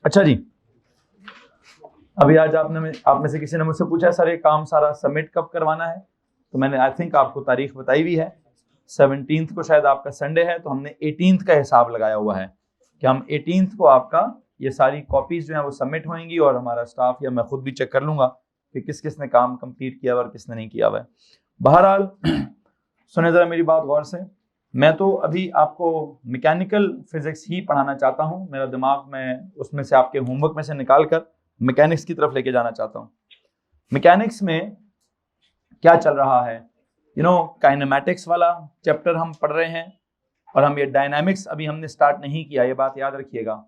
अच्छा जी, अभी आज आप में से किसी ने मुझसे पूछा सर ये काम सारा सबमिट कब करवाना है, तो मैंने आई थिंक आपको तारीख बताई हुई है। 17th को शायद आपका संडे है, तो हमने 18th का हिसाब लगाया हुआ है कि हम 18th को आपका ये सारी कॉपीज जो है वो सबमिट होंगी, और हमारा स्टाफ या मैं खुद भी चेक कर लूंगा कि किस किस ने काम कंप्लीट किया हुआ और किसने नहीं किया हुआ है। बहरहाल सुने जरा मेरी बात गौर से, मैं तो अभी आपको मैकेनिकल फिजिक्स ही पढ़ाना चाहता हूँ। मेरा दिमाग में उसमें से आपके होमवर्क में से निकाल कर मैकेनिक्स की तरफ लेके जाना चाहता हूँ। मैकेनिक्स में क्या चल रहा है, काइनेमैटिक्स वाला चैप्टर हम पढ़ रहे हैं, और हम ये डायनामिक्स अभी हमने स्टार्ट नहीं किया, ये बात याद रखिएगा।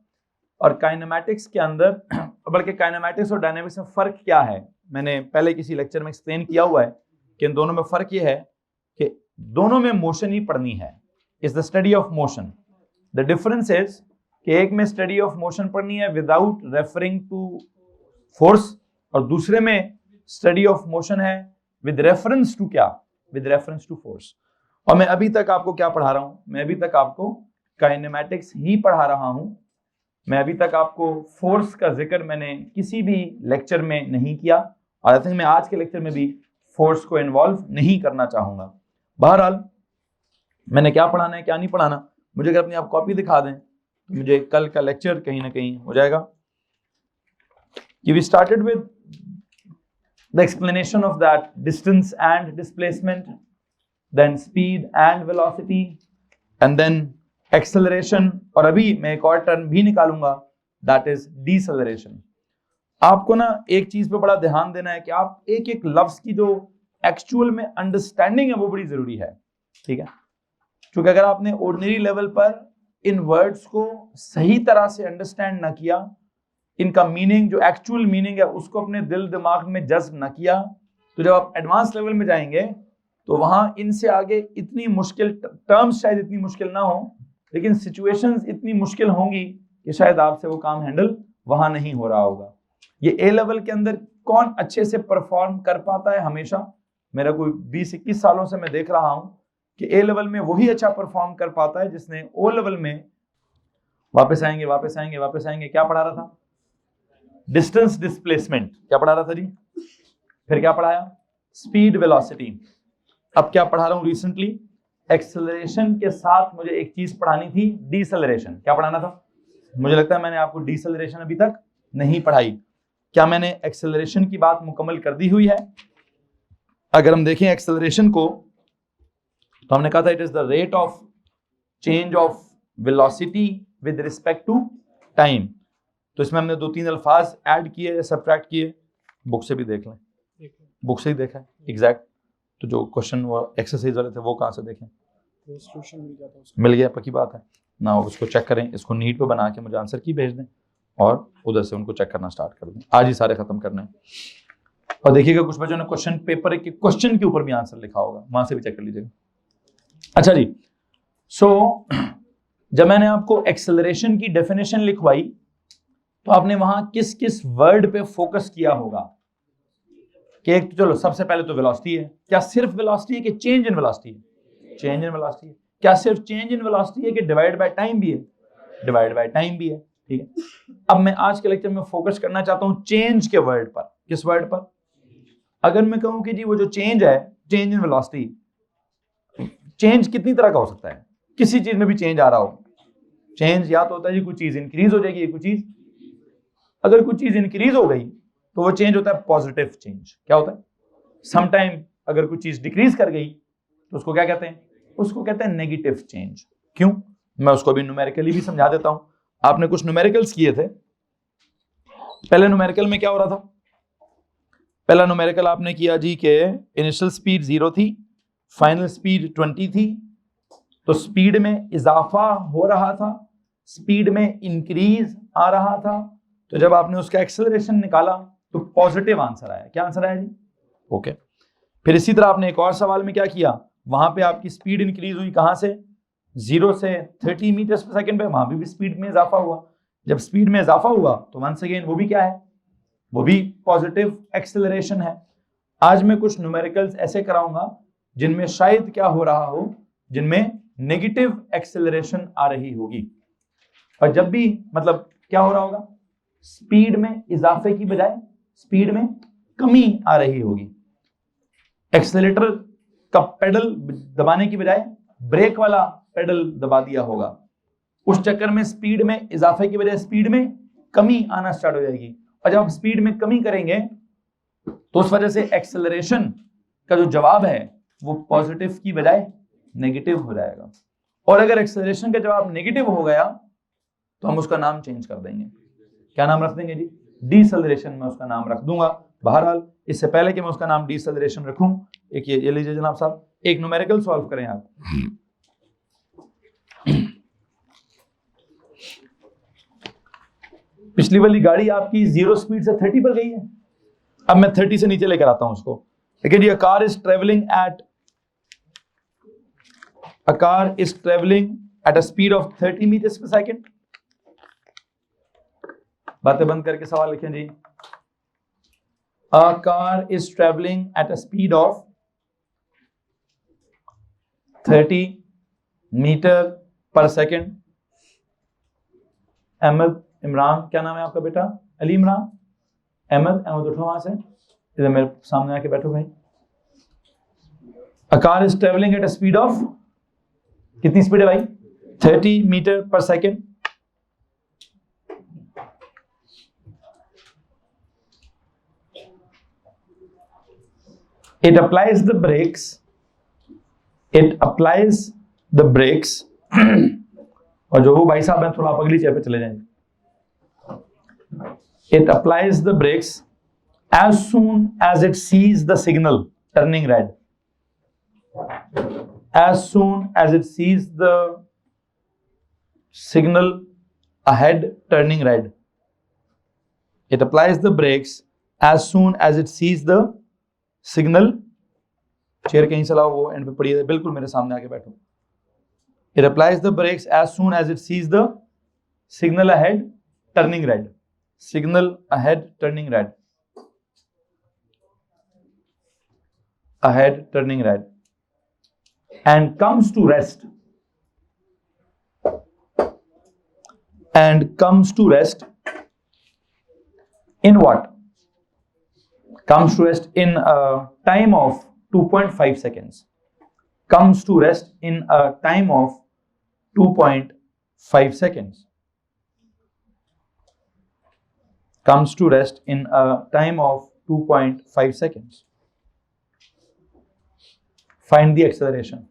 और काइनेमैटिक्स के अंदर, बल्कि काइनेमैटिक्स और डायनामिक्स में फ़र्क क्या है, मैंने पहले किसी लेक्चर में एक्सप्लेन किया हुआ है कि इन दोनों में फ़र्क ये है कि दोनों में मोशन ही पढ़नी है, is the study of motion. The difference is कि एक में स्टडी ऑफ मोशन पढ़नी है विदाउट रेफरिंग टू फोर्स, और दूसरे में स्टडी ऑफ मोशन है विद रेफरेंस टू क्या, विद रेफरेंस टू फोर्स। और मैं अभी तक आपको क्या पढ़ा रहा हूं, मैं अभी तक आपको काइनेमैटिक्स ही पढ़ा रहा हूं। मैं अभी तक आपको फोर्स का जिक्र मैंने किसी भी लेक्चर में नहीं किया, और आई थिंक मैं आज के लेक्चर में भी फोर्स को इन्वॉल्व नहीं करना चाहूंगा। बहरहाल मैंने क्या पढ़ाना है क्या नहीं पढ़ाना, मुझे अगर अपनी आप कॉपी दिखा दें तो मुझे कल का लेक्चर कहीं ना कहीं हो जाएगा। We started with the explanation of that distance and displacement, then speed and velocity, and then acceleration, और अभी मैं एक और टर्म भी निकालूंगा, that is deceleration। आपको ना एक चीज पे बड़ा ध्यान देना है कि आप एक एक लफ्ज की जो एक्चुअल में अंडरस्टैंडिंग है वो बड़ी जरूरी है, ठीक है। क्योंकि अगर आपने ऑर्डिनरी लेवल पर इन वर्ड्स को सही तरह से अंडरस्टैंड ना किया, इनका मीनिंग जो एक्चुअल मीनिंग है उसको अपने दिल दिमाग में जज्ब ना किया, तो जब आप एडवांस लेवल में जाएंगे तो वहां इनसे आगे इतनी मुश्किल टर्म्स शायद इतनी मुश्किल ना हो, लेकिन सिचुएशंस इतनी मुश्किल होंगी कि शायद आपसे वो काम हैंडल वहां नहीं हो रहा होगा। ये ए लेवल के अंदर कौन अच्छे से परफॉर्म कर पाता है, हमेशा मेरा कोई 20-21 सालों से मैं देख रहा हूं कि ए लेवल में वही अच्छा परफॉर्म कर पाता है जिसने ओ लेवल में, वापस आएंगे क्या पढ़ा रहा था, डिस्टेंस डिस्प्लेसमेंट क्या पढ़ा रहा था जी, फिर क्या पढ़ाया, स्पीड वेलोसिटी। अब क्या पढ़ा रहा हूं रिसेंटली, एक्सेलरेशन के साथ मुझे एक चीज पढ़ानी थी, डीसेलरेशन। क्या पढ़ाना था, मुझे लगता है मैंने आपको डीसेलरेशन अभी तक नहीं पढ़ाई। क्या मैंने एक्सेलरेशन की बात मुकम्मल कर दी हुई है? अगर हम देखें एक्सेलरेशन को, तो हमने कहा था it is the rate of change of velocity with respect to time. तो इसमें हमने 2-3 अल्फाज ऐड किए या सब्ट्रैक्ट किए, बुक से भी देख लें, बुक से ही देखा है एग्जैक्ट। तो जो क्वेश्चन वो एक्सरसाइज वाले थे वो कहाँ से देखें, मिल गया, पक्की बात है ना। उसको चेक करें, इसको नीट पे बना के मुझे आंसर की भेज दें, और उधर से उनको चेक करना स्टार्ट कर दें। आज ही सारे खत्म करने हैं। और देखिएगा कुछ बच्चों ने क्वेश्चन पेपर के क्वेश्चन के ऊपर भी आंसर लिखा होगा, वहां से भी चेक कर लीजिएगा। अच्छा जी, सो जब मैंने आपको एक्सेलरेशन की डेफिनेशन लिखवाई तो आपने वहां किस किस वर्ड पे फोकस किया होगा कि एक तो चलो सबसे पहले तो वेलोसिटी है। क्या सिर्फ वेलोसिटी है कि चेंज इन वेलोसिटी है? चेंज इन वेलोसिटी है। क्या सिर्फ चेंज इन वेलोसिटी है कि डिवाइड बाय टाइम भी है? डिवाइड बाय टाइम भी है, ठीक है। अब मैं आज के लेक्चर में फोकस करना चाहता हूं चेंज के वर्ड पर। किस वर्ड पर? अगर मैं कहूं कि जी वो जो चेंज है, चेंज इन वेलोसिटी, चेंज कितनी तरह का हो सकता है? किसी चीज में भी चेंज आ रहा हो, चेंज या तो होता है जी कोई चीज इंक्रीज हो जाएगी, कोई चीज, अगर कोई चीज इंक्रीज हो गई तो वो चेंज होता है पॉजिटिव चेंज। क्या होता है? समटाइम अगर कोई चीज डिक्रीज कर गई तो उसको क्या कहते हैं? उसको कहते हैं नेगेटिव चेंज। क्यों? मैं उसको भी न्यूमेरिकली भी समझा देता हूं। आपने कुछ न्यूमेरिकल्स किए थे, पहले न्यूमेरिकल में क्या हो रहा था? पहला न्यूमेरिकल आपने किया जी के इनिशियल स्पीड 0 थी, फाइनल स्पीड 20 थी, तो स्पीड में इजाफा हो रहा था, स्पीड में इंक्रीज आ रहा था। तो जब आपने उसका एक्सेलरेशन निकाला तो पॉजिटिव आंसर आया। क्या आंसर आया जी? ओके। फिर इसी तरह आपने एक और सवाल में क्या किया, वहां पे आपकी स्पीड इंक्रीज हुई, कहां से? 0 से 30 मीटर पर सेकंड पे, वहां भी स्पीड में इजाफा हुआ। जब स्पीड में इजाफा हुआ तो वंस अगेन वो भी क्या है? वो भी पॉजिटिव एक्सेलरेशन है। आज मैं कुछ न्यूमेरिकल्स ऐसे कराऊंगा जिनमें शायद क्या हो रहा हो, जिनमें नेगेटिव एक्सेलरेशन आ रही होगी। और जब भी मतलब क्या हो रहा होगा, स्पीड में इजाफे की बजाय स्पीड में कमी आ रही होगी। एक्सेलेरेटर का पेडल दबाने की बजाय ब्रेक वाला पेडल दबा दिया होगा, उस चक्कर में स्पीड में इजाफे की बजाय स्पीड में कमी आना स्टार्ट हो जाएगी। और जब आप स्पीड में कमी करेंगे तो उस वजह से एक्सेलरेशन का जो जवाब है वो पॉजिटिव की बजाय नेगेटिव हो जाएगा। और अगर एक्सेलरेशन का जवाब नेगेटिव हो गया तो हम उसका नाम चेंज कर देंगे। क्या नाम रख देंगे जी? डिसेलरेशन में उसका नाम रख दूंगा। बहरहाल इससे पहले कि मैं उसका नाम डिसेलरेशन रखूं, एक ये लीजिए जनाब साहब, एक न्यूमेरिकल सॉल्व करें आप। पिछली वाली गाड़ी आपकी 0 स्पीड से 30 पर गई है, अब मैं 30 से नीचे लेकर आता हूं उसको। लेकिन ये car is travelling at a speed of 30 metres per second. बातें बंद करके सवाल लिखें जी। A car is traveling at a speed of 30 metre per second. Ahmad Imran, क्या नाम है आपका बेटा? अली इमरान। अहमद उठो वहां से, इधर मेरे सामने आके बैठो भाई। A car is traveling at a speed of, कितनी स्पीड है भाई? 30 metre per second. It applies the brakes और जो वो भाई साहब हैं थोड़ा आप अगली चेयर पे चले जाएंगे। It applies the brakes as soon as it sees the signal turning red. As soon as it sees the signal ahead turning red. It applies the brakes as soon as it sees the signal. Chair कहीं से लाओ, वो and पे पड़ी है, बिल्कुल मेरे सामने आके बैठो। It applies the brakes as soon as it sees the signal ahead turning red. Signal ahead turning red. Ahead turning red. And comes to rest. And comes to rest in what? Comes to rest in a time of 2.5 seconds. Comes to rest in a time of 2.5 seconds. Comes to rest in a time of 2.5 seconds. Find the acceleration.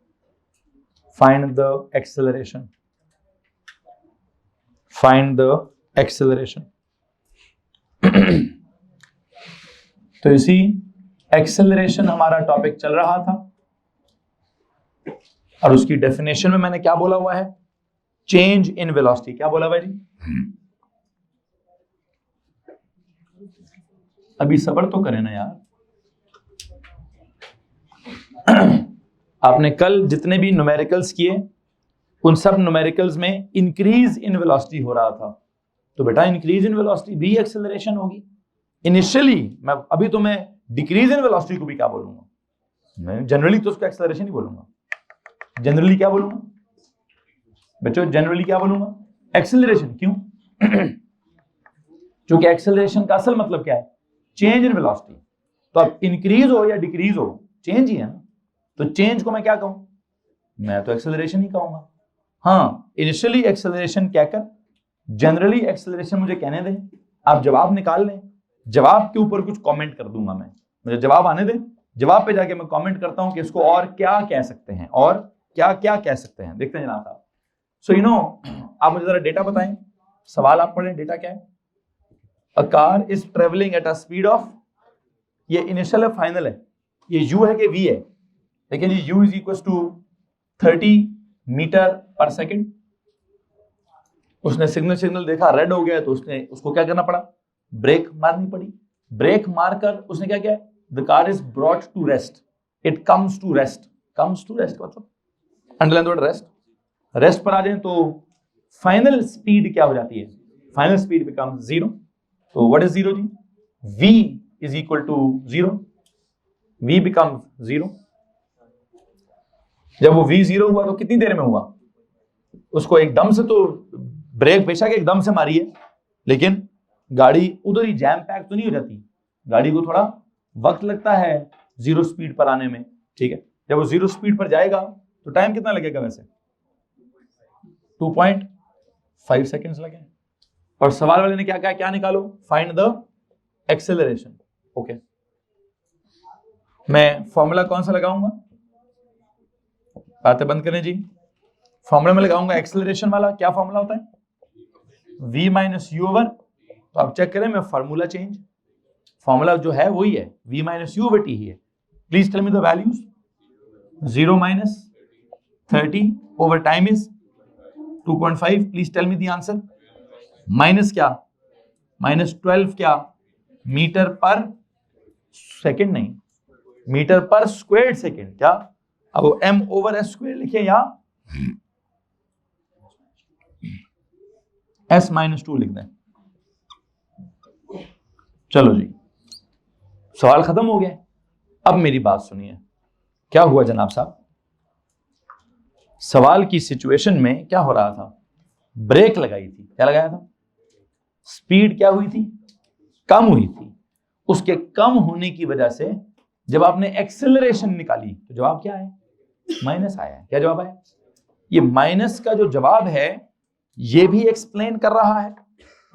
Find the acceleration. Find the acceleration. तो इसी acceleration हमारा topic चल रहा था और उसकी definition में मैंने क्या बोला हुआ है? Change in velocity. क्या बोला भाई जी? अभी सब्र तो करें ना यार। आपने कल जितने भी न्यूमेरिकल्स किए उन सब न्यूमेरिकल्स में इंक्रीज इन वेलोसिटी हो रहा था, तो बेटा इंक्रीज इन वेलोसिटी भी एक्सेलरेशन होगी इनिशियली। मैं डिक्रीज इन वेलोसिटी को भी क्या बोलूंगा? मैं जनरली तो उसको एक्सेलरेशन ही बोलूंगा। जनरली क्या बोलूंगा बच्चों? जनरली क्या बोलूंगा? एक्सेलरेशन। क्यों? क्योंकि एक्सेलरेशन का असल मतलब क्या है? Change in velocity. तो अब इंक्रीज हो या डिक्रीज हो, चेंज ही है ना। तो चेंज को मैं क्या कहूं? मैं तो एक्सेलरेशन ही कहूंगा। हाँ, इनिशियली एक्सेलरेशन कहकर जनरली एक्सेलरेशन मुझे कहने दें, आप जवाब निकाल लें, जवाब के ऊपर कुछ कमेंट कर दूंगा मैं। मुझे जवाब आने दें, जवाब पे जाके मैं कमेंट करता हूं कि इसको और क्या कह सकते हैं, और क्या क्या कह सकते हैं। देखते हैं जनाब साहब। सो यू नो, आप मुझे जरा डेटा बताएं। सवाल आप पढ़ें, डेटा क्या है? A car is travelling at a speed of, ये इनिशियल है फाइनल है, ये यू है कि वी है? लेकिन ये u is equal to 30 metre per second. उसने सिग्नल देखा, रेड हो गया, तो उसको क्या करना पड़ा? ब्रेक मारनी पड़ी। ब्रेक मारकर उसने क्या किया? The car is brought to rest, it comes to rest. Comes to rest मतलब अंडरलाइन वर्ड रेस्ट। रेस्ट पर आ जाए तो फाइनल स्पीड क्या हो जाती है? Final speed becomes 0। तो व्हाट इज 0 जी? v is equal to 0। v becomes 0। जब वो v 0 हुआ तो कितनी देर में हुआ? उसको एकदम से तो ब्रेक बेशक एकदम से मारी है, लेकिन गाड़ी उधर ही जैम पैक तो नहीं हो जाती, गाड़ी को थोड़ा वक्त लगता है 0 स्पीड पर आने में, ठीक है। जब वो 0 स्पीड पर जाएगा तो टाइम कितना लगेगा वैसे? 2.5 सेकेंड्स लगे। और सवाल वाले ने क्या कहा, क्या निकालो? Find the acceleration. ओके, मैं फॉर्मूला कौन सा लगाऊंगा? बातें बंद करें जी। फॉर्मूला में लगाऊंगा एक्सेलरेशन वाला। क्या फॉर्मूला होता है? v माइनस यू ओवर, तो आप चेक करें मैं फार्मूला चेंज, फॉर्मूला जो है वही है, v minus u over t ही है। Please tell me the values. 0 minus 30 over time is 2.5। Please tell me the answer. Minus क्या? माइनस 12 क्या? मीटर पर सेकेंड नहीं, मीटर पर स्क्वायर सेकेंड। क्या अब m ओवर s स्क्वायर लिखे या s minus 2 लिख दें? चलो जी, सवाल खत्म हो गया। अब मेरी बात सुनिए, क्या हुआ जनाब साहब? सवाल की सिचुएशन में क्या हो रहा था? ब्रेक लगाई थी। क्या लगाया था? स्पीड क्या हुई थी? कम हुई थी। उसके कम होने की वजह से जब आपने एक्सेलरेशन निकाली तो जवाब क्या है? माइनस आया है। क्या जवाब आया? ये माइनस का जो जवाब है ये भी एक्सप्लेन कर रहा है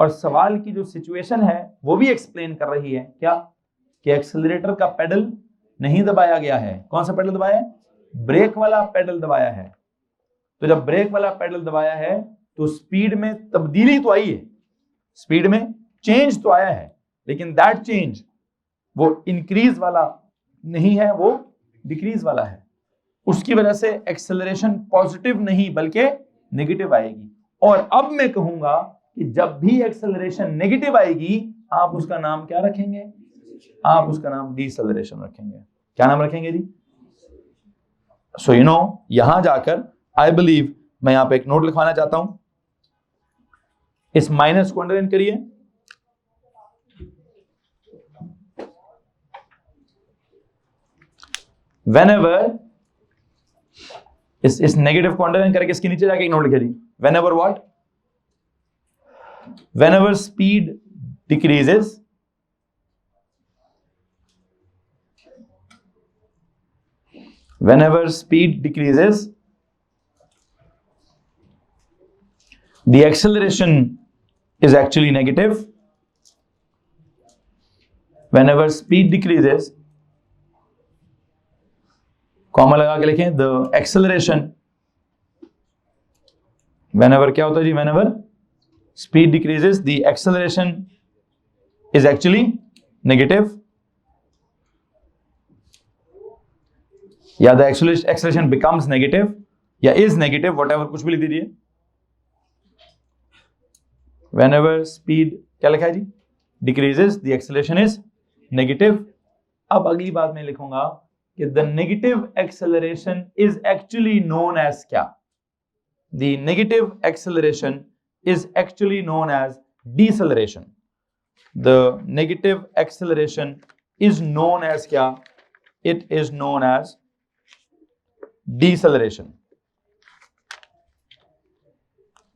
और सवाल की जो सिचुएशन है वो भी एक्सप्लेन कर रही है। क्या? कि एक्सेलरेटर का पेडल नहीं दबाया गया है। कौन सा पेडल दबाया है? ब्रेक वाला पेडल दबाया है। तो जब ब्रेक वाला पेडल दबाया है तो स्पीड में तब्दीली तो आई है, स्पीड में चेंज तो आया है, लेकिन दैट चेंज वो इंक्रीज वाला नहीं है, वो डिक्रीज वाला है। उसकी वजह से एक्सेलरेशन पॉजिटिव नहीं बल्कि नेगेटिव आएगी। और अब मैं कहूंगा कि जब भी एक्सेलरेशन नेगेटिव आएगी आप उसका नाम क्या रखेंगे? आप उसका नाम डीसेलरेशन रखेंगे। क्या नाम रखेंगे जी? सो यू नो, यहां जाकर आई बिलीव मैं यहां पे एक नोट लिखवाना चाहता हूं। इस माइनस को अंडरलाइन करिए। Whenever इस नेगेटिव को अंडरलाइन करके इसके नीचे जाके एक नोट लिखे जी। Whenever what? Whenever speed decreases, whenever speed decreases, the acceleration is actually negative. Whenever speed decreases, comma लगा के लिखें, द एक्सेलरेशन, whenever क्या होता है जी? whenever speed decreases, the acceleration is actually negative, या the acceleration becomes negative, या is negative, whatever, कुछ भी लिख दीजिए। whenever speed क्या लिखा है जी? decreases, the acceleration is negative। अब अगली बात मैं लिखूंगा कि the negative acceleration is actually known as क्या? The negative acceleration is actually known as deceleration. The negative acceleration is known as क्या? It is known as deceleration.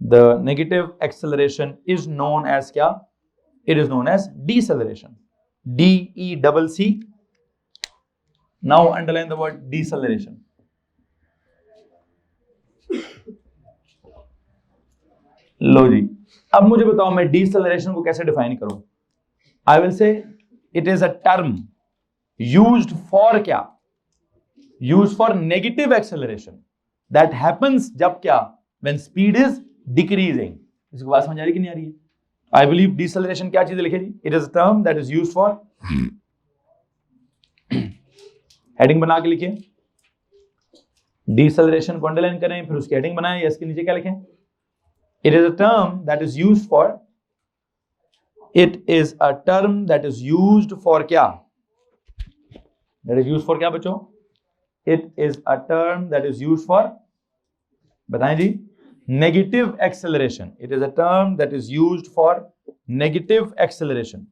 The negative acceleration is known as क्या? It is known as deceleration. D-E-C-C. Now underline the word deceleration. लो जी, अब मुझे बताओ मैं deceleration को कैसे define करूं? I will say it is a term used for क्या? Used for negative acceleration that happens जब क्या? When speed is decreasing. इसको बात समझ आ रही कि नहीं आ रही है? I believe deceleration क्या चीज लिखे जी? It is a term that is used for heading बना के लिखिए, डीसेलरेशन को अंडरलाइन करें, फिर उसकी हेडिंग बनाएं, या इसके नीचे क्या लिखें? It is a term that is used for, it is a term that is used for क्या? दैट इज यूज्ड फॉर क्या बच्चों? It is a term that is used for, बताएं जी, negative acceleration. It is a term that is used for negative acceleration.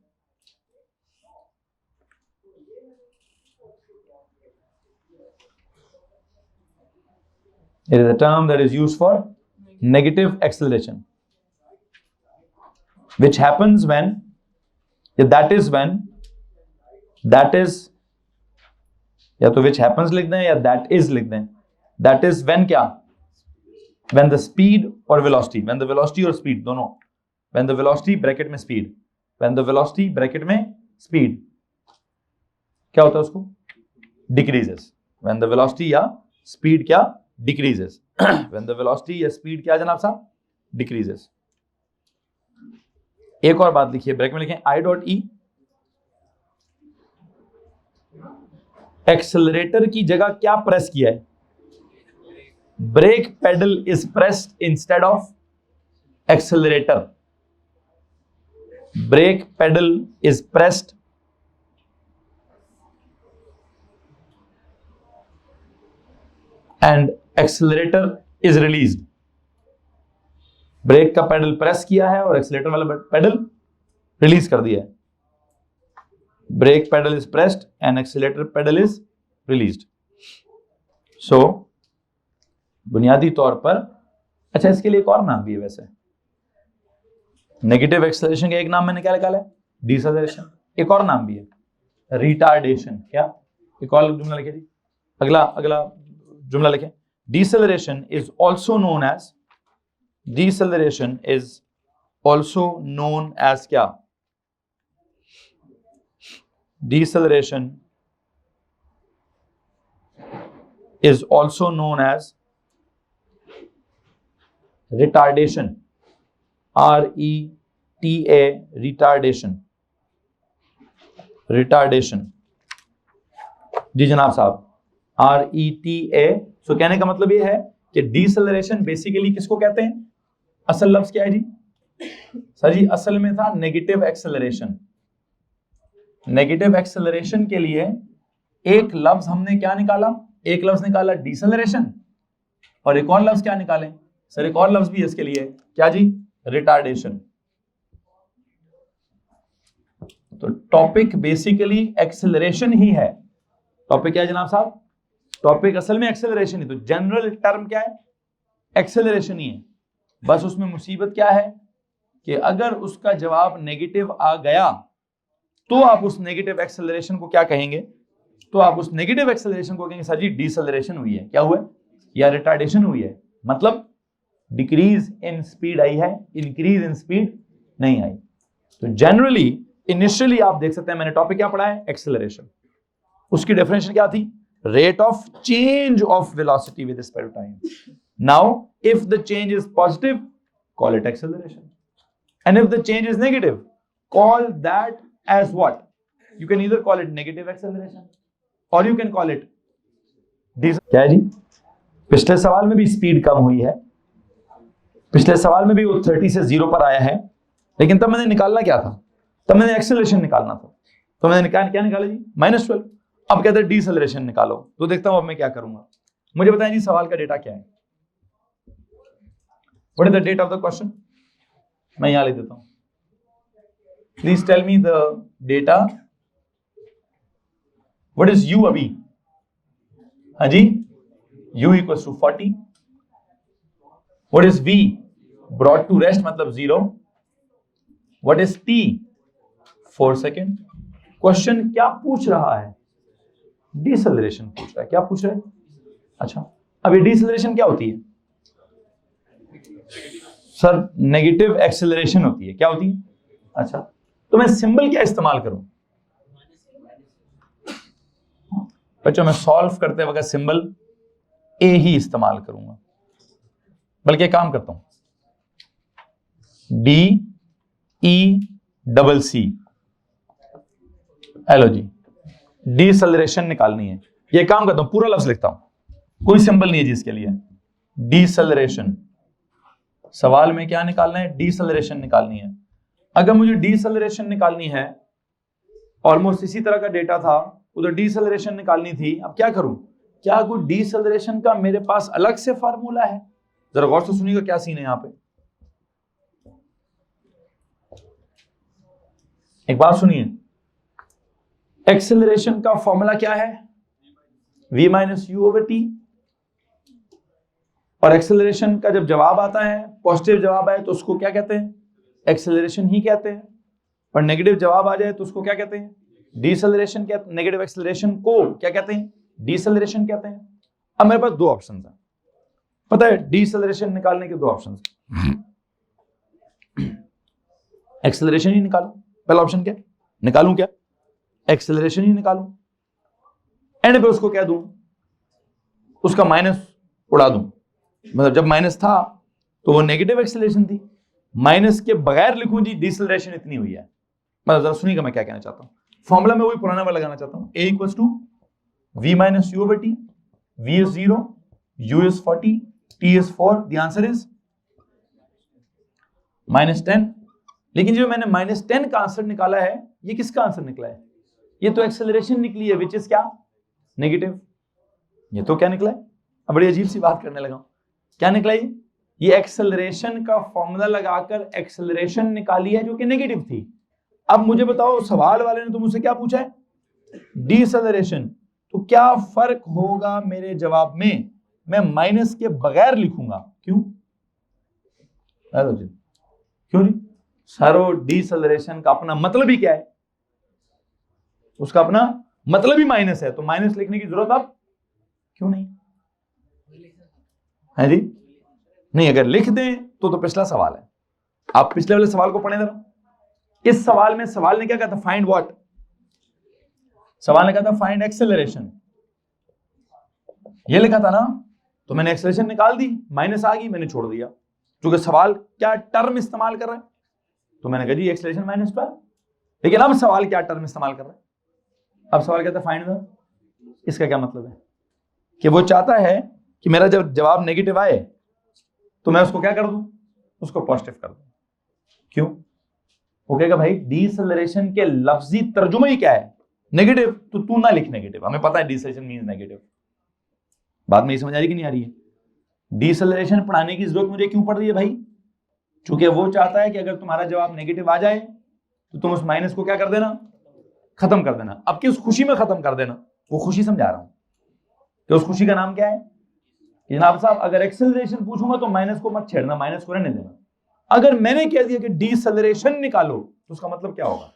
It is a term that is used for negative acceleration, which happens when या that is when, that is, या तो which happens लिख दें या that is लिख दें। That is when क्या, when the speed और वेलोसिटी, व्हेन द वेलोसिटी और स्पीड दोनों, व्हेन द वेलोसिटी ब्रैकेट में speed, when the velocity bracket में स्पीड क्या होता है उसको, डिक्रीजेस। व्हेन द वेलोसिटी या स्पीड क्या, डिक्रीजेस। व्हेन द वेलोसिटी या स्पीड क्या जनाब साहब, डिक्रीजेस। एक और बात लिखिए, ब्रैकेट में लिखें आई डॉट ई, एक्सेलरेटर की जगह क्या प्रेस किया है, brake pedal is pressed instead of accelerator, brake pedal is pressed and accelerator is released. Brake का पेडल प्रेस किया है और एक्सेलरेटर वाला पेडल रिलीज कर दिया है। Brake pedal is pressed and accelerator pedal is released. So बुनियादी तौर पर, अच्छा इसके लिए एक और नाम भी है वैसे, नेगेटिव एक्सेलरेशन का एक नाम मैंने क्या निकाला है, डिसेलरेशन। एक और नाम भी है रिटार्डेशन। क्या, एक और जुमला लिखे जी, अगला जुमला लिखें, deceleration is also known as, deceleration is also known as क्या, deceleration is also known as retardation, R-E-T-A, retardation, retardation। जी जनाब साहब, R-E-T-A। सो कहने का मतलब ये है कि डिसेलरेशन बेसिकली किसको कहते हैं, असल लफ्ज क्या है जी सर जी, असल में था नेगेटिव एक्सेलरेशन। नेगेटिव एक्सेलरेशन के लिए एक लफ्ज हमने क्या निकाला, एक लफ्ज निकाला डिसेलरेशन, और एक और लफ्ज क्या निकाले सर, एक और लफ्ज भी है इसके लिए, क्या जी, रिटार्डेशन। तो टॉपिक बेसिकली एक्सेलरेशन ही है। टॉपिक क्या है जनाब साहब, टॉपिक असल में एक्सेलरेशन ही, तो जनरल टर्म क्या है, एक्सेलरेशन ही है। बस उसमें मुसीबत क्या है कि अगर उसका जवाब नेगेटिव आ गया तो आप उस नेगेटिव एक्सेलरेशन को क्या कहेंगे, तो आप उस नेगेटिव एक्सेलरेशन को कहेंगे सर जी डिसेलरेशन हुई है, क्या हुआ है, या रिटार्डेशन हुई है, मतलब डिक्रीज इन स्पीड आई है, इंक्रीज इन स्पीड नहीं आई। तो जनरली इनिशियली आप देख सकते हैं मैंने टॉपिक क्या पढ़ा है, एक्सेलरेशन। उसकी डेफिनेशन क्या थी, rate of change of velocity with respect to time. Now, if the change is positive, call it acceleration. And if the change is negative, call that as what? You can either call it negative acceleration or you can call it क्या है जी, पिछले सवाल में भी speed कम हुई है, पिछले सवाल में भी वो 30 से 0 पर आया है, लेकिन तब मैंने निकालना क्या था, तब मैंने एक्सेलरेशन निकालना था, तो मैंने क्या निकाला जी, -12। अब कहते हैं डिसेलरेशन निकालो, तो देखता हूं अब मैं क्या करूंगा। मुझे बताएं जी सवाल का डेटा क्या है, what is the date of the question, मैं यहां लिख देता हूं, please tell me the data, what is you अभी, हाँ जी, u equals to 40, what is v, brought to rest मतलब 0, what is t, 4 second. Question क्या पूछ रहा है, डिसेलरेशन पूछ रहा है, क्या पूछ रहा है, अच्छा अब ये डिसेलरेशन क्या होती है सर, नेगेटिव एक्सेलरेशन होती है, क्या होती है, अच्छा तो मैं सिंबल क्या इस्तेमाल करूं बच्चों, मैं सॉल्व करते वक्त सिंबल ए ही इस्तेमाल करूंगा, बल्कि काम करता हूं DECC, हेलो जी, डिसेलरेशन निकालनी है, ये काम करता हूं, पूरा लफ्ज लिखता हूं, कोई सिंबल नहीं है जी इसके लिए, डिसेलरेशन। सवाल में क्या निकालना है, डिसेलरेशन निकालनी है। अगर मुझे डिसेलरेशन निकालनी है, ऑलमोस्ट इसी तरह का डेटा था, उधर डिसेलरेशन निकालनी थी, अब क्या करूं, क्या कोई डिसेलरेशन का मेरे पास अलग से फार्मूला है, जरा गौर से सुनिएगा क्या सीन है यहां पे। एक बात सुनिए, एक्सेलरेशन का फॉर्मूला क्या है, v minus u over T, और एक्सेलरेशन का जब जवाब आता है, पॉजिटिव जवाब आए, तो उसको क्या कहते हैं, एक्सेलरेशन ही कहते हैं। और नेगेटिव जवाब आ जाए तो उसको क्या कहते हैं? डिसेलरेशन कहते हैं। नेगेटिव एक्सेलरेशन को क्या कहते हैं? डिसेलरेशन कहते हैं। अब मेरे पास दो ऑप्शन है, पता है डिसेलरेशन निकालने के दो ऑप्शन, एक्सेलरेशन ही निकालो। पहला ऑप्शन क्या निकालूं? क्या एक्सेलरेशन ही निकालूं? एंड पे उसको क्या दूं? उसका माइनस उड़ा दूं। मतलब जब माइनस था तो वो नेगेटिव एक्सेलरेशन थी, माइनस के बगैर लिखूं जी डिसेलरेशन इतनी हुई है। मतलब जरा सुनिएगा मैं क्या कहना चाहता हूं। फॉर्मूला में वही पुराना वाला लगाना चाहता हूं, a equals to v minus u over t, v is 0, u is 40, t is 4, the answer is -10। लेकिन जो मैंने -10 का आंसर निकाला है, ये किसका आंसर निकला है? ये तो एक्सेलरेशन निकली है, विच इज क्या? नेगेटिव। ये तो क्या निकला है? अब बड़ी अजीब सी बात करने लगा, क्या निकला ये एक्सेलरेशन का फॉर्मूला लगाकर एक्सेलरेशन निकाली है जो कि नेगेटिव थी। अब मुझे बताओ, सवाल वाले ने तो मुझसे क्या पूछा है? डिसेलरेशन। तो क्या फर्क होगा मेरे जवाब में? मैं माइनस के बगैर लिखूंगा। क्यों? क्यों जी सर? वो डिसेलरेशन का अपना मतलब ही क्या है? उसका अपना मतलब ही माइनस है, तो माइनस लिखने की जरूरत अब क्यों नहीं है जी? नहीं, अगर लिख दें तो पिछला सवाल है। आप पिछले वाले सवाल को पढ़े जरा। इस सवाल में सवाल ने क्या कहा था? Find what? सवाल ने कहा था फाइंड एक्सेलरेशन, ये लिखा था ना। तो मैंने एक्सेलरेशन निकाल दी, माइनस आ गई, मैंने छोड़ दिया। क्योंकि सवाल क्या टर्म इस्तेमाल कर रहा है, तो मैंने कहा जी एक्सेलरेशन -12। लेकिन अब सवाल क्या टर्म इस्तेमाल कर रहा है? अब सवाल कहता है फाइंड द। इसका क्या मतलब है? कि वो चाहता है कि मेरा जब जवाब नेगेटिव आए तो मैं उसको क्या कर दूं? उसको पॉजिटिव कर दूं। क्यों? वो कहेगा भाई डिसेलरेशन के लफ्जी तर्जुमा ही क्या है? नेगेटिव। तो तू ना लिख नेगेटिव, हमें पता है डिसेलरेशन मींस नेगेटिव। बात में ये समझ आ रही कि नहीं आ रही है? डिसेलरेशन पढ़ाने की जरूरत मुझे क्यों पड़ रही है भाई? क्योंकि वो चाहता है कि अगर तुम्हारा जवाब नेगेटिव आ जाए तो तुम उस माइनस को क्या कर देना? खत्म कर देना। अब की उस खुशी में खत्म कर देना। वो खुशी समझा रहा हूं कि उस खुशी का नाम क्या है? जनाब साहब, अगर एक्सेलरेशन पूछूंगा तो माइनस को मत छेड़ना, माइनस को रहने देना। अगर मैंने कह दिया कि डिसेलरेशन निकालो तो उसका मतलब क्या होगा?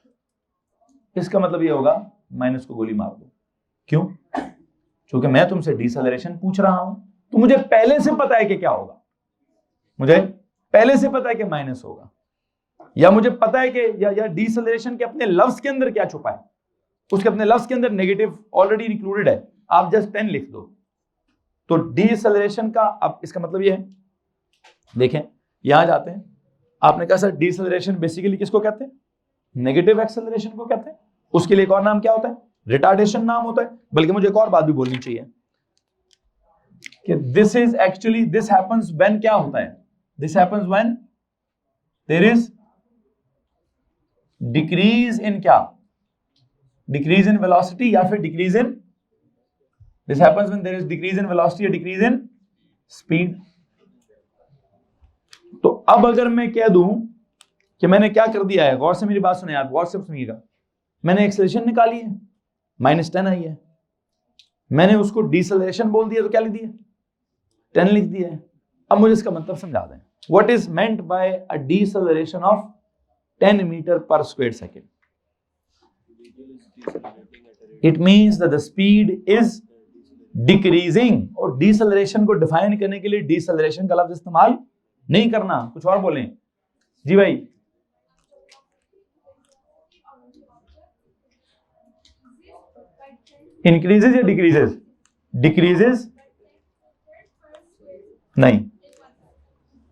इसका मतलब ये होगा माइनस को गोली मार दो। क्यों? क्योंकि मैं तुमसे डिसेलरेशन पूछ रहा हूं, तो मुझे पहले से पता है कि क्या होगा। मुझे पहले से पता है कि माइनस होगा, या मुझे पता है कि या डिसेलरेशन के अपने लफ्ज के अंदर क्या छुपा है। उसके अपने लफ्ज के अंदर नेगेटिव ऑलरेडी इंक्लूडेड है, आप जस्ट 10 लिख दो। तो डिसेलरेशन का अब इसका मतलब ये है, देखें यहां जाते हैं। आपने कहा सर डिसेलरेशन बेसिकली किसको कहते हैं? नेगेटिव एक्सेलरेशन को कहते हैं। उसके लिए एक और नाम क्या होता है? रिटार्डेशन नाम होता है। बल्कि मुझे एक और बात भी बोलनी चाहिए कि this is actually, this happens when, क्या होता है? This happens when there is decrease in क्या? डिक्रीज इन वेलोसिटी या फिर decrease in, this happens when there is decrease in velocity या डिक्रीज इन स्पीड। तो अब अगर मैं कह दूं कि मैंने क्या कर दिया है, गौर से मेरी बात सुने यार, गौर से सुनिएगा। मैंने एक्सेलरेशन निकाली है, -10 आई है। मैंने उसको डिसेलरेशन बोल दिया तो क्या लिख दिया? 10 लिख दिया है। अब मुझे इसका मतलब समझा दें। What is meant by a deceleration of 10 metre per square second? It means that the speed is decreasing. और डिसेलरेशन को डिफाइन करने के लिए डिसेलरेशन का लफ्ज इस्तेमाल नहीं करना, कुछ और बोलें जी भाई। इंक्रीजेस या डिक्रीजेस? डिक्रीजेस नहीं,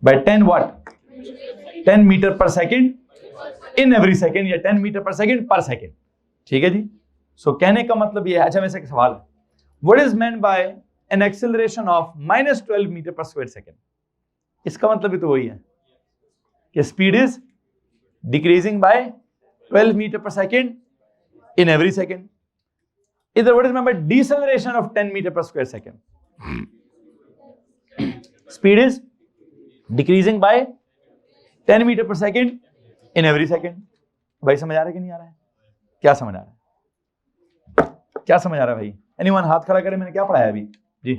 bye 10 what? 10 metre per second in every second, या 10 मीटर पर सेकेंड पर सेकेंड। ठीक है जी। सो कहने का मतलब ये है। अच्छा, वैसे एक सवाल है, what is meant by an acceleration of -12 metre per square second? इसका मतलब भी तो वही है कि speed is decreasing by 12 metre per second in every second. Either what is meant by deceleration of 10 meter per square second? Speed is decreasing by 10 meter per second in every second. भाई समझ आ रहा है कि नहीं आ रहा है? क्या समझ आ रहा है? क्या समझ आ रहा है भाई? Anyone हाथ खड़ा करे, मैंने क्या पढ़ाया अभी जी?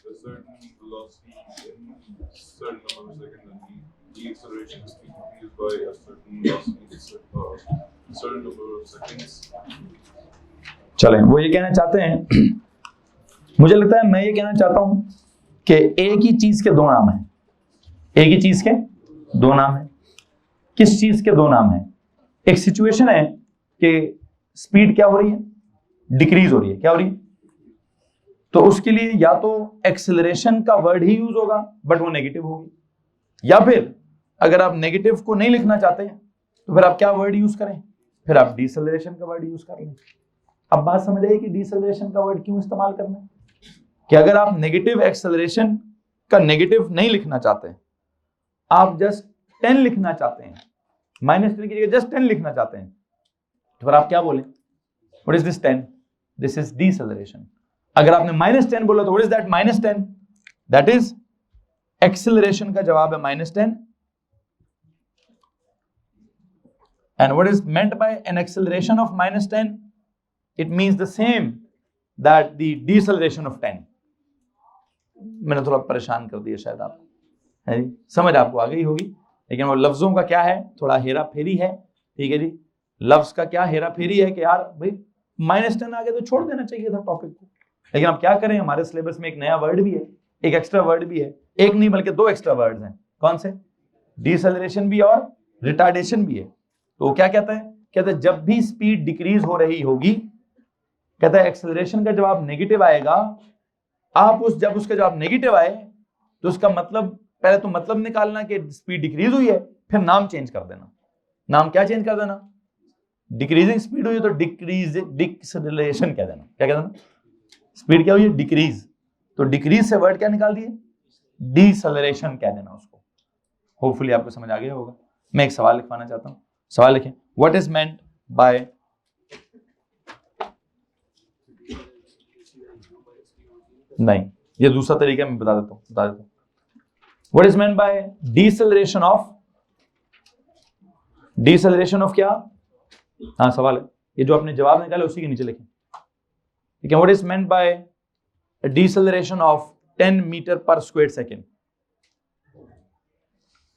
a certain velocity in certain number of seconds, and the acceleration is increased by a certain velocity in certain number of seconds. चलें, वो ये कहना चाहते हैं, मुझे लगता है मैं ये कहना चाहता हूं कि एक ही चीज के दो नाम हैं। एक ही चीज के दो नाम हैं। किस चीज के दो नाम हैं? एक सिचुएशन है कि स्पीड क्या हो रही है, डिक्रीज हो रही है। क्या हो रही है? तो उसके लिए या तो एक्सेलरेशन का वर्ड ही यूज होगा बट वो नेगेटिव होगी, या फिर अगर आप नेगेटिव को नहीं लिखना चाहते हैं तो फिर आप क्या वर्ड यूज करें? फिर आप डिसेलरेशन का वर्ड यूज कर लें। अब बात समझ आई कि डिसेलरेशन का वर्ड क्यों इस्तेमाल करना है? कि अगर आप नेगेटिव एक्सेलरेशन का नेगेटिव नहीं लिखना चाहते हैं, आप जस्ट 10 लिखना चाहते हैं, -10 की जगह जस्ट 10 लिखना चाहते हैं, तो फिर आप क्या बोलें? What is this 10? This is deceleration. अगर आपने -10 बोला तो what is that -10? That is acceleration का जवाब है -10। And what is meant by an acceleration of -10? It means the same that the deceleration of 10। मैंने थोड़ा परेशान कर दिया शायद आपको, है जी? समझ आपको आ गई होगी, लेकिन वो लफ्जों का क्या है, थोड़ा हेरा फेरी है। ठीक है जी, लफ्ज का क्या हेरा फेरी है कि यार भाई -10 आ गया तो छोड़ देना चाहिए था टॉपिक को, लेकिन अब क्या करें, हमारे सिलेबस में एक नया वर्ड भी है, एक एक्स्ट्रा वर्ड भी है, एक नहीं बल्कि 2 एक्स्ट्रा वर्ड्स हैं। कौन से? डिसेलरेशन भी और रिटार्डेशन भी है। तो वो क्या कहता है? कहता है जब भी स्पीड डिक्रीज हो रही होगी, कहता है एक्सेलरेशन का जवाब नेगेटिव आएगा। आप जब उसका जवाब नेगेटिव आए तो उसका मतलब, पहले तो मतलब निकालना कि स्पीड डिक्रीज हुई है, फिर नाम चेंज कर देना। नाम क्या चेंज कर देना? डिक्रीजिंग स्पीड हुई है तो डिसेलरेशन कह देना। क्या कह देना? स्पीड क्या हुई है? डिक्रीज। तो डिक्रीज से वर्ड क्या निकाल दिए? डिसेलरेशन कह देना उसको। होपफुली आपको समझ आ गया होगा। मैं एक सवाल लिखवाना चाहता हूं। सवाल लिखें, व्हाट इज मेंट बाय, नहीं ये दूसरा तरीका मैं बता देता हूं। What is meant by deceleration of, deceleration of क्या? हाँ सवाल है, ये जो आपने जवाब निकाला उसी के नीचे लिखें। ठीक है, what is meant by deceleration of 10 metre per square second?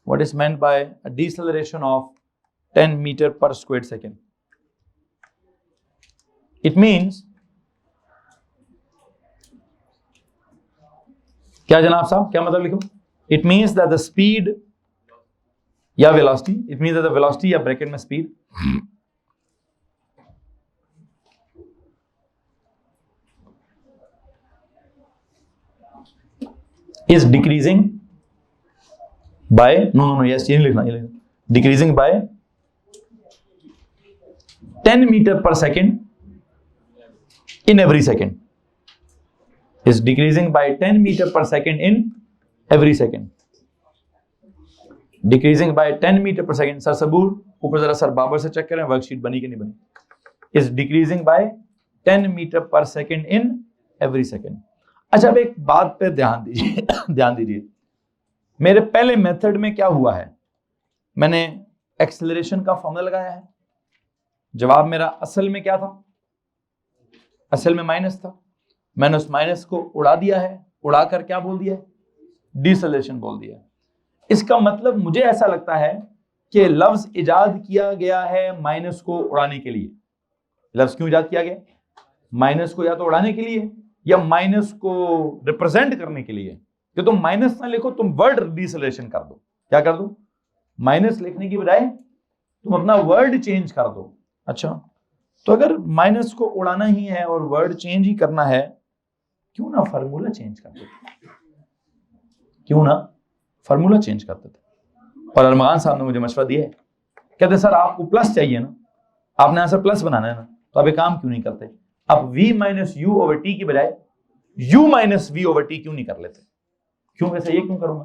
What is meant by deceleration of 10 metre per square second? It means क्या जनाब साहब, क्या मतलब लिखो? It means that the speed या velocity, it means that the velocity या bracket में speed is decreasing by, no yes ये नहीं लिखना, ये लिखना, decreasing by 10 metre per second in every second, is decreasing by 10 meter per second in every second, decreasing by 10 meter per second। Sir सबूर ऊपर जरा sir Babar से check करें worksheet बनी कि नहीं बनी। is decreasing by 10 meter per second in every second। अच्छा अब एक बात पे ध्यान दीजिए ध्यान दीजिए, मेरे पहले मेथड में क्या हुआ है, मैंने एक्सेलरेशन का फॉर्मूला लगाया है, जवाब मेरा असल में क्या था? असल में माइनस था। मैंने उस माइनस को उड़ा दिया है, उड़ाकर क्या बोल दिया? डिसेलरेशन बोल दिया। इसका मतलब मुझे ऐसा लगता है कि लफ्ज इजाद किया गया है माइनस को उड़ाने के लिए। लफ्ज क्यों इजाद किया गया? माइनस को या तो उड़ाने के लिए या माइनस को रिप्रेजेंट करने के लिए। कि तुम माइनस ना लिखो, तुम वर्ड डिसेलरेशन कर दो। क्या कर दो? माइनस लिखने की बजाय तुम अपना वर्ड चेंज कर दो। अच्छा, तो अगर माइनस को उड़ाना ही है और वर्ड चेंज ही करना है, क्यों ना फार्मूला चेंज कर देते? क्यों ना फार्मूला चेंज कर देते? और अरमान साहब ने मुझे मशवरा दिया है, कहते सर आपको प्लस चाहिए ना, आपने आंसर प्लस बनाना है ना, तो आप एक काम क्यों नहीं करते, आप v minus u over t की बजाय u minus v over t क्यों नहीं कर लेते? क्यों? वैसे ये क्यों करूंगा?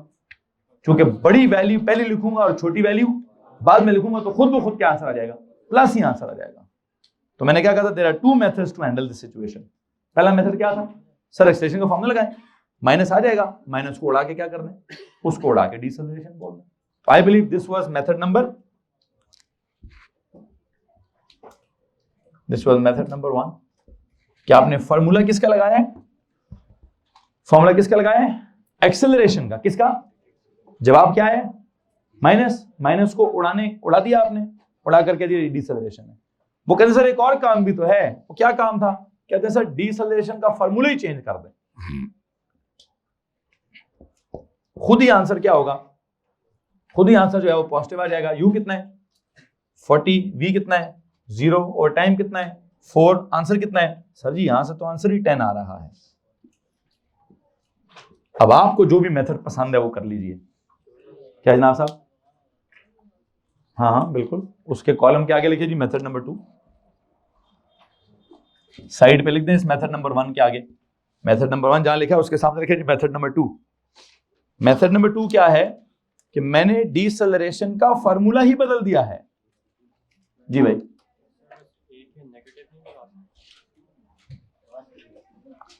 क्योंकि बड़ी वैल्यू पहले लिखूंगा और छोटी वैल्यू बाद में लिखूंगा, तो खुद ब खुद क्या आंसर आ जाएगा? प्लस ही आंसर आ जाएगा। तो मैंने क्या कहा था, there are 2 methods to handle this situation. पहला मेथड क्या था? सर एक्सेलरेशन का फॉर्मूला लगाएं, माइनस आ जाएगा, माइनस को उड़ा के क्या करना है? उसको उड़ा के डिसेलरेशन बोलना। I believe this was method number 1। क्या आपने फॉर्मूला किसका लगाया है? फॉर्मूला किसका लगाए? एक्सेलरेशन का। किसका? जवाब क्या है? माइनस। माइनस को उड़ा दिया आपने, उड़ा करके दिया डिसेलरेशन है। वो कहते सर एक और काम भी तो है। वो क्या काम था? कहते हैं सर डिसेलरेशन का फॉर्मूला ही चेंज कर दें। खुद ही आंसर क्या होगा? खुद ही आंसर जो है वो पॉजिटिव आ जाएगा। यू कितना है? 40, वी कितना है? 0, और टाइम कितना है? 4। आंसर कितना है? सर जी यहां से तो आंसर ही 10 आ रहा है। अब आपको जो भी मेथड पसंद है वो कर लीजिए। क्या जनाब साहब? हाँ बिल्कुल। उसके कॉलम के आगे लिखिए जी मेथड नंबर 2, साइड पे लिख दें इस मेथड नंबर 1 के आगे। मेथड नंबर 1 जहां लिखा है उसके सामने लिखिए जी मेथड नंबर 2। मेथड नंबर 2 क्या है कि मैंने डिसेलरेशन का फॉर्मूला ही बदल दिया है। जी भाई,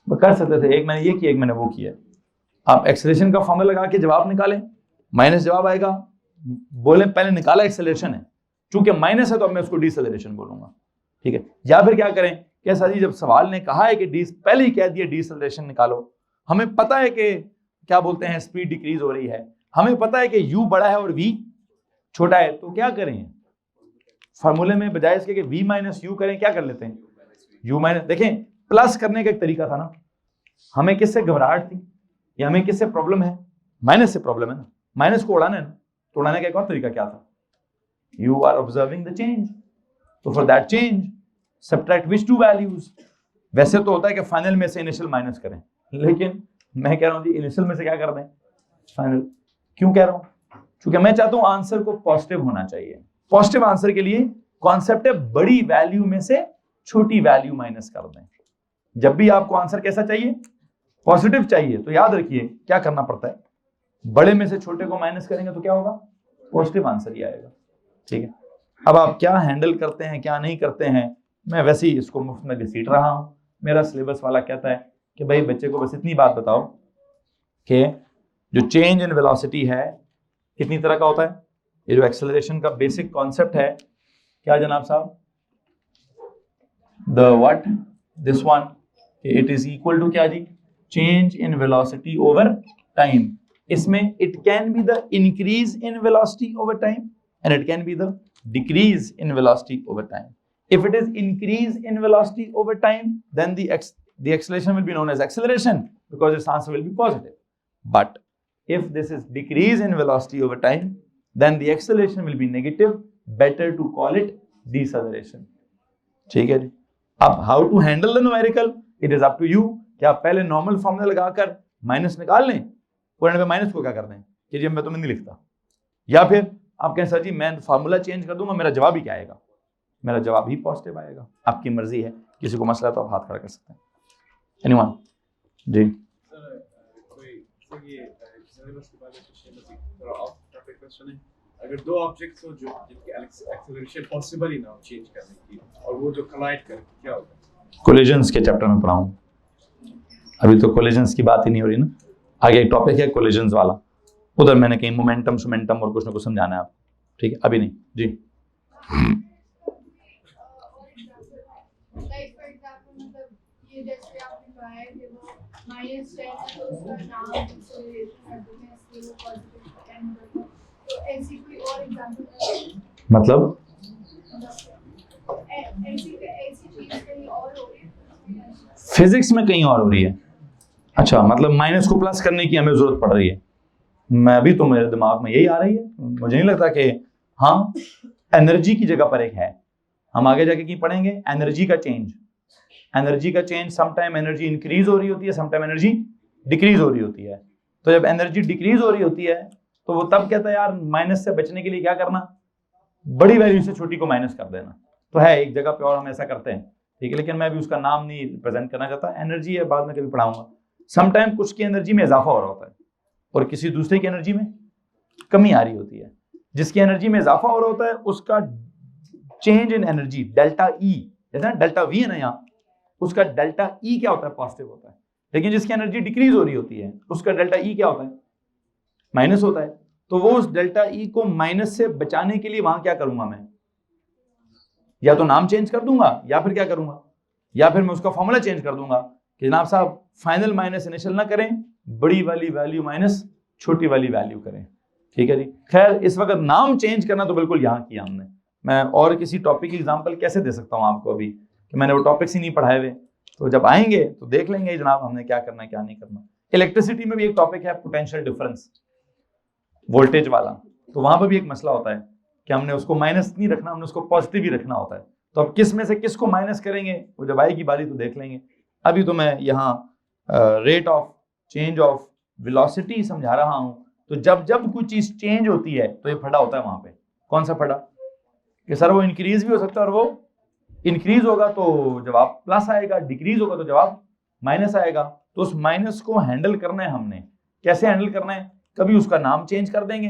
कर सकते थे। एक मैंने ये किया, एक मैंने वो किया। आप एक्सेलरेशन का फॉर्मूला लगा के जवाब निकालें, माइनस जवाब आएगा। बोले पहले निकाला एक्सेलरेशन है, चूंकि माइनस है तो अब मैं उसको डिसेलरेशन बोलूंगा, ठीक है। या फिर क्या करें, कैसा जी, जब सवाल ने कहा है कि पहले ही कह दिया डिसेलरेशन निकालो, हमें पता है कि क्या बोलते हैं स्पीड डिक्रीज हो रही है, हमें पता है कि u बड़ा है और v छोटा है, तो क्या करें फॉर्मूले में बजाय इसके कि v माइनस यू करें, क्या कर लेते हैं u माइनस। देखें प्लस करने का एक तरीका था ना। हमें किससे घबराहट थी या हमें किससे प्रॉब्लम है? माइनस से प्रॉब्लम है ना। माइनस को उड़ाना है ना, तो उड़ाने का एक और तरीका क्या था? You are observing the change, तो for that change subtract which two values. वैसे तो होता है कि फाइनल में से इनिशियल माइनस करें, लेकिन मैं कह रहा हूं जी इनिशियल में से क्या कर दें? फाइनल। क्यों कह रहा हूं? क्योंकि मैं चाहता हूं आंसर को पॉजिटिव होना चाहिए। पॉजिटिव आंसर के लिए कॉन्सेप्ट है बड़ी वैल्यू में से छोटी वैल्यू माइनस कर दें। जब भी आपको आंसर कैसा चाहिए? पॉजिटिव चाहिए, तो याद रखिए क्या करना पड़ता है, बड़े में से छोटे को माइनस करेंगे तो क्या होगा? पॉजिटिव आंसर ही आएगा, ठीक है। अब आप क्या हैंडल करते हैं क्या नहीं करते हैं, मैं वैसे ही इसको मुफ्त में घसीट रहा हूं। मेरा सिलेबस वाला कहता है कि भाई बच्चे को बस इतनी बात बताओ कि जो चेंज इन वेलोसिटी है कितनी तरह का होता है। ये जो एक्सेलरेशन का बेसिक कॉन्सेप्ट है, क्या जनाब साहब? The what? This one, it is equal to क्या जी? Change in velocity over time. इसमें it can be the increase in velocity over time and it can be the decrease in velocity over time. If it is increase in velocity over time, then the acceleration will be known as acceleration because its answer will be positive. But if this is decrease in velocity over time, then the acceleration will be negative. Better to call it deceleration. ठीक है जी। अब how to handle the numerical, it is up to you. क्या आप पहले normal formula लगाकर minus निकाल लें, और पे माइनस को क्या कर दें कि जी मैं तुम्हें नहीं लिखता, या फिर आप कहें सर जी मैं फार्मूला चेंज कर दूंगा, मेरा जवाब ही क्या आएगा? मेरा जवाब ही पॉजिटिव आएगा। आपकी मर्जी है, किसी को मसला है तो आप हाथ खड़ा कर सकते हैं। एनीवन जी? अगर दो ऑब्जेक्ट्स हो जो जिनकी एक्सेलरेशन पॉसिबल ही ना हो चेंज करने की, और वो जो कोलाइड करें, क्या होगा? कोलिजन्स के चैप्टर में पढ़ाऊं, अभी तो कोलिजन्स की बात ही नहीं हो रही ना। आगे एक टॉपिक है कोलिजन्स वाला, उधर मैंने कहीं मोमेंटम सोमेंटम और कुछ ना कुछ समझाना है आप, ठीक है, अभी नहीं जी। मतलब फिजिक्स में कहीं और हो रही है। अच्छा, मतलब माइनस को प्लस करने की हमें जरूरत पड़ रही है। मैं भी तो मेरे दिमाग में यही आ रही है, मुझे नहीं लगता कि हाँ एनर्जी की जगह पर एक है। हम आगे जाके की पढ़ेंगे एनर्जी का चेंज। एनर्जी का चेंज, समटाइम एनर्जी इंक्रीज हो रही होती है, समटाइम एनर्जी डिक्रीज हो रही होती है। तो जब एनर्जी डिक्रीज हो रही होती है तो वो तब कहता है यार माइनस से बचने के लिए क्या करना, बड़ी वैल्यू से छोटी को माइनस कर देना। तो है एक जगह पे और हम ऐसा करते हैं, ठीक है, लेकिन मैं भी उसका नाम नहीं प्रेजेंट करना चाहता। एनर्जी है, बाद में कभी पढ़ाऊंगा। समटाइम कुछ की एनर्जी में इजाफा हो रहा होता है और किसी दूसरे की एनर्जी में कमी आ रही होती है। जिसकी एनर्जी में इजाफा हो रहा होता है उसका change in energy delta E, जैसे ना डेल्टा वी है ना यहाँ, उसका डेल्टा ई क्या होता है? पॉजिटिव होता है। लेकिन जिसकी एनर्जी डिक्रीज हो रही होती है उसका डेल्टा ई क्या होता है? माइनस होता है। तो वो उस डेल्टा ई को माइनस से बचाने के लिए वहां क्या करूंगा मैं? या तो नाम चेंज कर दूंगा, या फिर क्या करूंगा, या फिर मैं उसका फॉर्मूला चेंज कर दूंगा कि जनाब साहब फाइनल माइनस इनिशियल ना करें, बड़ी वाली वैल्यू माइनस छोटी वाली वैल्यू करें। ठीक है जी। खैर इस वक्त नाम चेंज करना तो बिल्कुल यहाँ किया हमने। मैं और किसी टॉपिक की एग्जांपल कैसे दे सकता हूँ आपको अभी कि मैंने वो टॉपिक्स ही नहीं पढ़ाए हुए। तो जब आएंगे तो देख लेंगे जनाब हमने क्या करना है क्या नहीं करना। इलेक्ट्रिसिटी में भी एक टॉपिक है पोटेंशियल डिफरेंस, वोल्टेज वाला। तो वहां पर भी एक मसला होता है कि हमने उसको माइनस नहीं रखना, हमने उसको पॉजिटिव ही रखना होता है। तो अब किस में से किसको माइनस करेंगे वो जब आएगी बारी तो देख लेंगे। अभी तो मैं यहाँ rate of change of velocity समझा रहा हूँ। तो जब जब कोई चीज चेंज होती है तो ये फटा होता है वहां पे। कौन सा फटा? कि सर वो इंक्रीज भी हो सकता है और वो इंक्रीज होगा तो जवाब प्लस आएगा, डिक्रीज होगा तो जवाब माइनस आएगा। तो उस माइनस को हैंडल करना है हमने। कैसे हैंडल करना है? कभी उसका नाम चेंज कर देंगे,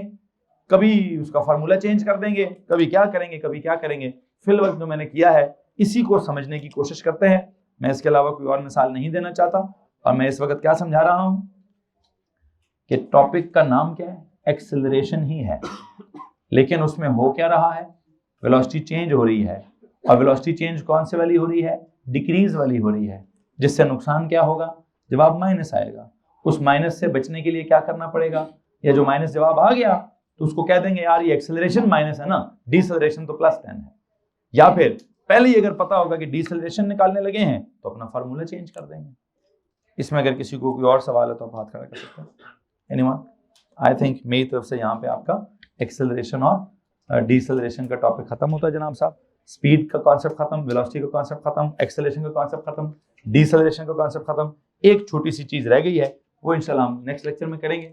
कभी उसका फार्मूला चेंज कर देंगे, कभी क्या करेंगे कभी क्या करेंगे। फिल वक्त जो मैंने किया है इसी को समझने की कोशिश करते हैं। मैं इसके अलावा कोई और मिसाल नहीं देना चाहता। और मैं इस वक्त क्या समझा रहा हूं कि टॉपिक का नाम क्या है? एक्सेलरेशन ही है, लेकिन उसमें हो क्या रहा है? वेलोसिटी चेंज हो रही है। और वेलोसिटी चेंज कौन से वाली हो रही है? डिक्रीज वाली हो रही है, जिससे नुकसान क्या होगा? जवाब माइनस आएगा। उस माइनस से बचने के लिए क्या करना पड़ेगा? या जो माइनस जवाब आ गया तो उसको कह देंगे यार ये एक्सेलरेशन माइनस है ना, डिसेलरेशन तो +10 है। या फिर पहले ही अगर पता होगा कि डिसेलरेशन निकालने लगे हैं तो अपना फार्मूला चेंज कर देंगे। इसमें अगर किसी को कोई और सवाल है तो आप हाथ खड़ा कर सकते हैं। एनीवन? आई थिंक मेरी तरफ से यहाँ पे आपका एक्सेलरेशन और डिसेलरेशन का टॉपिक खत्म होता है जनाब साहब। स्पीड का कॉन्सेप्ट खत्म, वेलोसिटी का कॉन्सेप्ट खत्म, एक्सेलरेशन का कॉन्सेप्ट खत्म, डिसेलरेशन का कॉन्सेप्ट खत्म। एक छोटी सी चीज रह गई है, वो इंशाल्लाह हम नेक्स्ट लेक्चर में करेंगे।